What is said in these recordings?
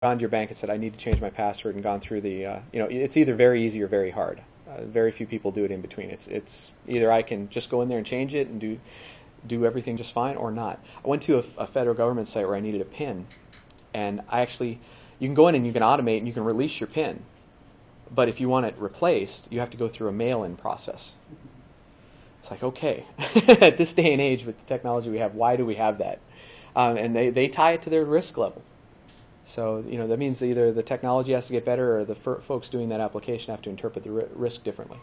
gone to your bank and said, I need to change my password, and gone through the, it's either very easy or very hard. Very few people do it in between. It's either I can just go in there and change it and do everything just fine, or not. I went to a federal government site where I needed a PIN, and you can go in and you can automate and you can release your PIN, but if you want it replaced, you have to go through a mail-in process. It's like, okay, at this day and age with the technology we have, why do we have that? And they tie it to their risk level. So that means either the technology has to get better, or the folks doing that application have to interpret the risk differently.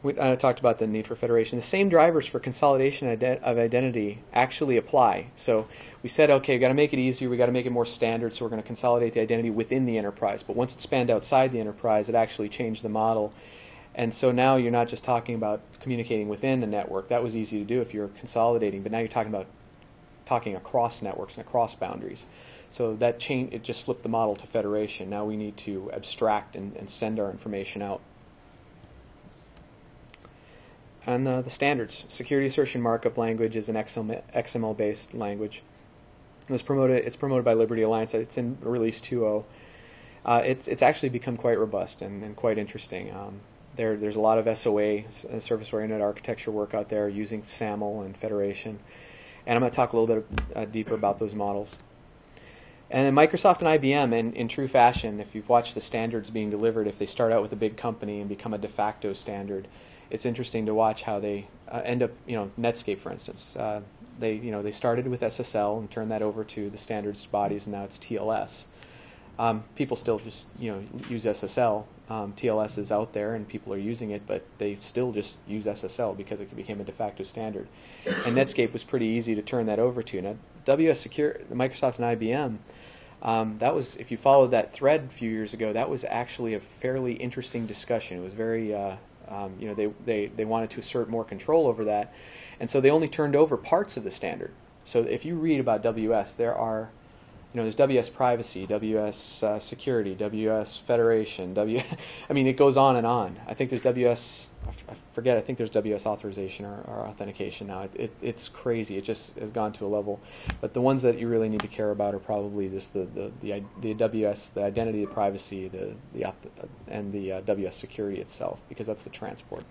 I talked about the need for federation. The same drivers for consolidation of identity actually apply. So we said, okay, we've got to make it easier, we've got to make it more standard, so we're going to consolidate the identity within the enterprise. But once it spanned outside the enterprise, it actually changed the model. And so now you're not just talking about communicating within a network. That was easy to do if you're consolidating, but now you're talking about talking across networks and across boundaries. So that change, it just flipped the model to federation. Now we need to abstract and send our information out. And the standards. Security assertion markup language is an XML-based language. It's promoted by Liberty Alliance. It's in release 2.0. It's actually become quite robust and quite interesting. There's a lot of SOA, service-oriented architecture work out there using SAML and federation. And I'm going to talk a little bit deeper about those models. And then Microsoft and IBM, in true fashion, if you've watched the standards being delivered, if they start out with a big company and become a de facto standard, it's interesting to watch how they end up. Netscape, for instance, they started with SSL and turned that over to the standards bodies, and now it's TLS. People still just use SSL. TLS is out there and people are using it, but they still just use SSL because it became a de facto standard. And Netscape was pretty easy to turn that over to. Now, Microsoft and IBM, that was, if you followed that thread a few years ago, that was actually a fairly interesting discussion. It was very, they wanted to assert more control over that, and so they only turned over parts of the standard. So if you read about WS, there's WS privacy, WS security, WS federation, it goes on and on. I think there's WS, I think there's WS authorization or authentication now. It's crazy. It just has gone to a level. But the ones that you really need to care about are probably just the WS, the identity, the privacy, and the WS security itself, because that's the transport.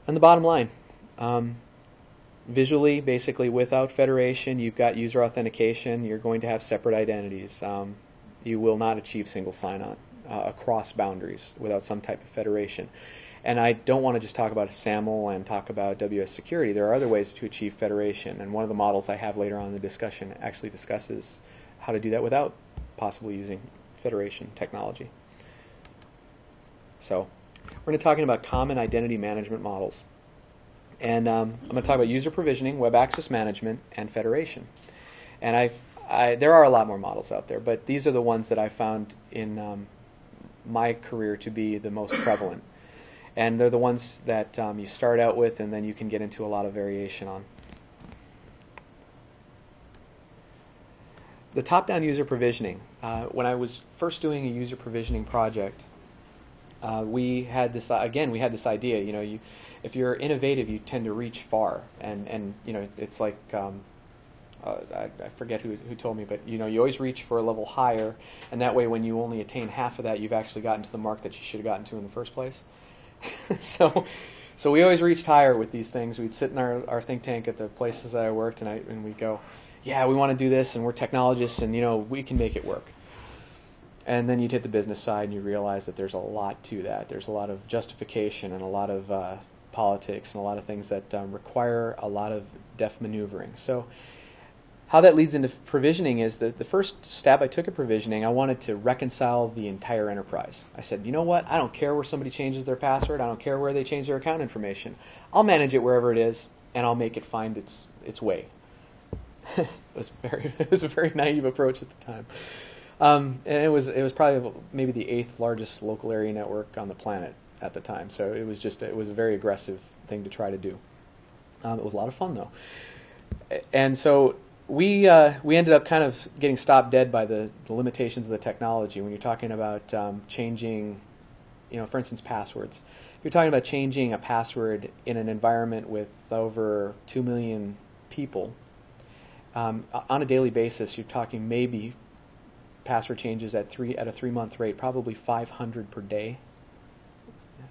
And the bottom line. Visually, basically, without federation, you've got user authentication. You're going to have separate identities. You will not achieve single sign-on across boundaries without some type of federation. And I don't want to just talk about SAML and talk about WS security. There are other ways to achieve federation, and one of the models I have later on in the discussion actually discusses how to do that without possibly using federation technology. So we're going to be talking about common identity management models. And I'm going to talk about user provisioning, web access management, and federation. And there are a lot more models out there, but these are the ones that I found in my career to be the most prevalent. And they're the ones that you start out with, and then you can get into a lot of variation on. The top-down user provisioning. When I was first doing a user provisioning project, we had this idea. If you're innovative, you tend to reach far, and it's like I forget who told me, but you always reach for a level higher, and that way when you only attain half of that, you've actually gotten to the mark that you should have gotten to in the first place. So we always reached higher with these things. We'd sit in our think tank at the places that I worked, and we'd go, yeah, we want to do this, and we're technologists, and we can make it work. And then you'd hit the business side, and you realize that there's a lot to that. There's a lot of justification and a lot of politics and a lot of things that require a lot of deft maneuvering. So how that leads into provisioning is that the first stab I took at provisioning, I wanted to reconcile the entire enterprise. I said, you know what? I don't care where somebody changes their password. I don't care where they change their account information. I'll manage it wherever it is, and I'll make it find its way. It was a very naive approach at the time. And it was probably maybe the 8th largest local area network on the planet at the time. So it was a very aggressive thing to try to do. It was a lot of fun though. And so we ended up kind of getting stopped dead by the limitations of the technology. When you're talking about changing, for instance, passwords. If you're talking about changing a password in an environment with over 2 million people, on a daily basis, you're talking maybe password changes at a 3-month rate, probably 500 per day.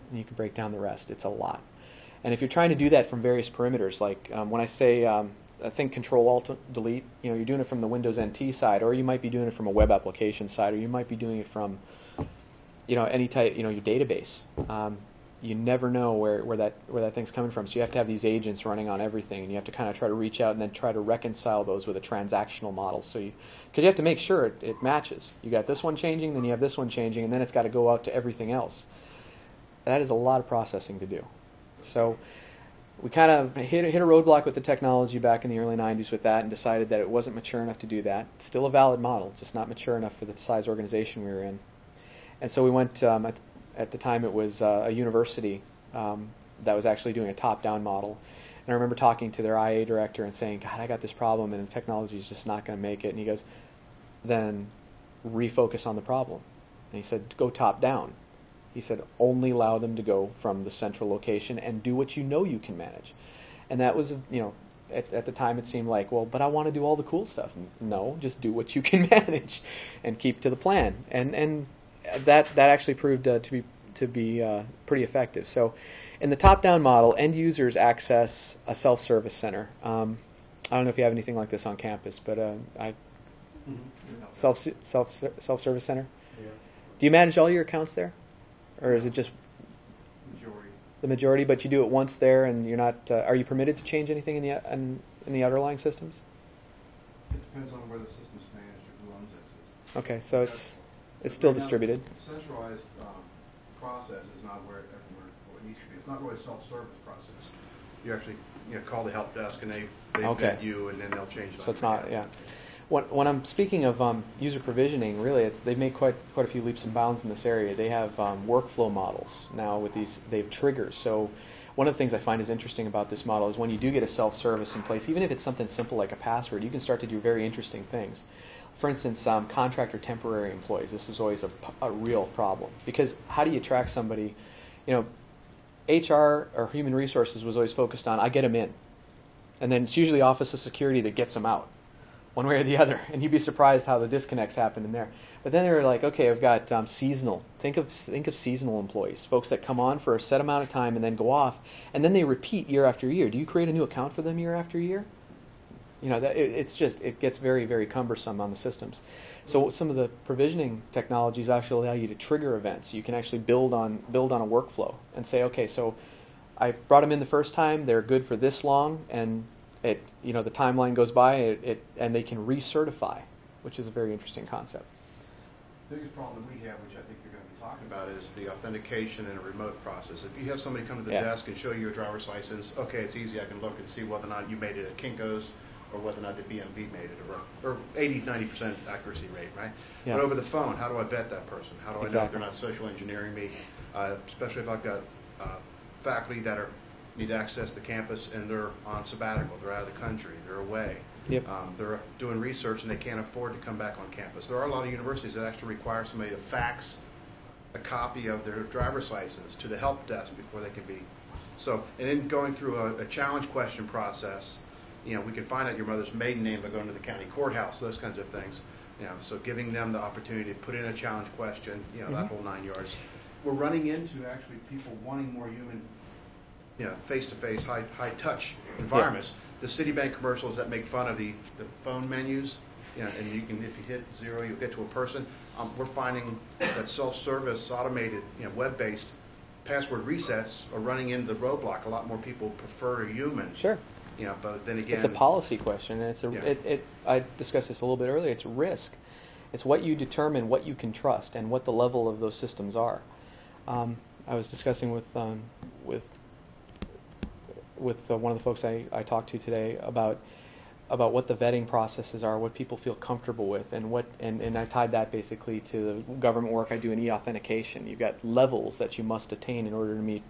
And you can break down the rest. It's a lot. And if you're trying to do that from various perimeters, like when I say I think Control Alt Delete, you're doing it from the Windows NT side, or you might be doing it from a web application side, or you might be doing it from any type, your database. You never know where that thing's coming from. So you have to have these agents running on everything, and you have to kind of try to reach out and then try to reconcile those with a transactional model. So because you have to make sure it matches. You got this one changing, then you have this one changing, and then it's got to go out to everything else. That is a lot of processing to do. So we kind of hit a roadblock with the technology back in the early 90s with that, and decided that it wasn't mature enough to do that. Still a valid model, just not mature enough for the size organization we were in. And so we went, at the time it was a university that was actually doing a top-down model. And I remember talking to their IA director and saying, God, I got this problem and the technology is just not going to make it. And he goes, then refocus on the problem. And he said, go top-down. He said, only allow them to go from the central location and do what you know you can manage. And that was, at the time it seemed like, well, but I want to do all the cool stuff. No, just do what you can manage and keep to the plan. And that actually proved to be pretty effective. So in the top-down model, end users access a self-service center. I don't know if you have anything like this on campus, but self-service center. Yeah. Do you manage all your accounts there? Or is it just Majority? The majority, but you do it once there, and you're not. Are you permitted to change anything in the underlying systems? It depends on where the system's managed or who owns that system. Okay, so it's still distributed. Centralized process is not where everywhere it needs to be. It's not really a self-service process. You actually call the help desk and they vet you, and then they'll change it. So it's not, yeah. When I'm speaking of user provisioning, really, they've made quite a few leaps and bounds in this area. They have workflow models now with these. They have triggers. So one of the things I find is interesting about this model is when you do get a self-service in place, even if it's something simple like a password, you can start to do very interesting things. For instance, contract or temporary employees. This is always a real problem, because how do you track somebody? HR or human resources was always focused on, I get them in, and then it's usually Office of Security that gets them out, one way or the other, and you'd be surprised how the disconnects happen in there. But then they're like, okay, I've got seasonal. Think of seasonal employees, folks that come on for a set amount of time and then go off, and then they repeat year after year. Do you create a new account for them year after year? It gets very, very cumbersome on the systems. So some of the provisioning technologies actually allow you to trigger events. You can actually build on a workflow and say, okay, so I brought them in the first time, they're good for this long, and the timeline goes by, and they can recertify, which is a very interesting concept. The biggest problem that we have, which I think you're going to be talking about, is the authentication in a remote process. If you have somebody come to the desk and show you your driver's license, okay, it's easy. I can look and see whether or not you made it at Kinko's or whether or not the BMV made it, or 80-90% accuracy rate, right? Yeah. But over the phone, how do I vet that person? How do I know if they're not social engineering me? Especially if I've got faculty that need to access the campus and they're on sabbatical, they're out of the country, they're away. Yep. They're doing research and they can't afford to come back on campus. There are a lot of universities that actually require somebody to fax a copy of their driver's license to the help desk before they can be. So, and then going through a challenge question process, we can find out your mother's maiden name by going to the county courthouse, those kinds of things. So giving them the opportunity to put in a challenge question, that whole 9 yards. We're running into actually people wanting more human, face-to-face, high-touch environments. The Citibank commercials that make fun of the phone menus, and if you hit 0, you'll get to a person. We're finding that self-service, automated, web-based password resets are running into the roadblock. A lot more people prefer a human. Sure. But then again, it's a policy question, and I discussed this a little bit earlier. It's risk. It's what you determine, what you can trust, and what the level of those systems are. I was discussing with one of the folks I talked to today about what the vetting processes are, what people feel comfortable with, and I tied that basically to the government work I do in e-authentication. You've got levels that you must attain in order to meet